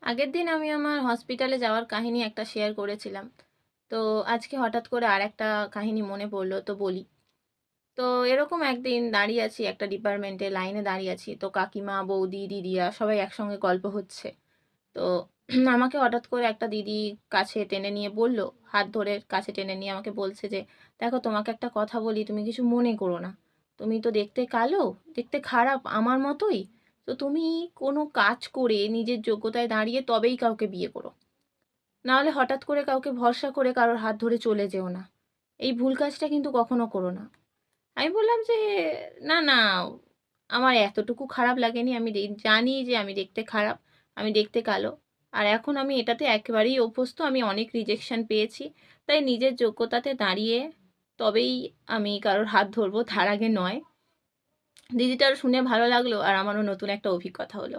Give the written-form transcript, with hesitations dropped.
আগের দিন আমি আমার হসপিটালে যাওয়ার কাহিনী একটা শেয়ার করেছিলাম। তো আজকে হঠাৎ করে আরেকটা কাহিনী মনে পড়ল, তো বলি। তো এরকম একদিন দাঁড়িয়ে আছি একটা ডিপার্টমেন্টে, লাইনে দাঁড়িয়ে আছি। তো কাকিমা, বৌদি, দিদিরা সবাই একসঙ্গে গল্প হচ্ছে। তো আমাকে হঠাৎ করে একটা দিদি কাছে টেনে নিয়ে বলল, হাত ধরে কাছে টেনে নিয়ে আমাকে বলছে যে, দেখো তোমাকে একটা কথা বলি, তুমি কিছু মনে করো না। তুমি তো দেখতে কালো, দেখতে খারাপ আমার মতোই। তো তুমি কোনো কাজ করে নিজের যোগ্যতায় দাঁড়িয়ে তবেই কাউকে বিয়ে করো। নাহলে হঠাৎ করে কাউকে ভরসা করে কারোর হাত ধরে চলে যেও না। এই ভুল কাজটা কিন্তু কখনো করো না। আমি বললাম যে, না, না, আমার এতটুকু খারাপ লাগেনি। আমি জানি যে আমি দেখতে খারাপ, আমি দেখতে কালো। আর এখন আমি এটাতে একেবারেই অভ্যস্ত। আমি অনেক রিজেকশন পেয়েছি। তাই নিজের যোগ্যতাতে দাঁড়িয়ে তবেই আমি কারোর হাত ধরবো, তার আগে নয়। দিদিটার শুনে ভালো লাগলো আর আমারও নতুন একটা অভিজ্ঞতা হলো।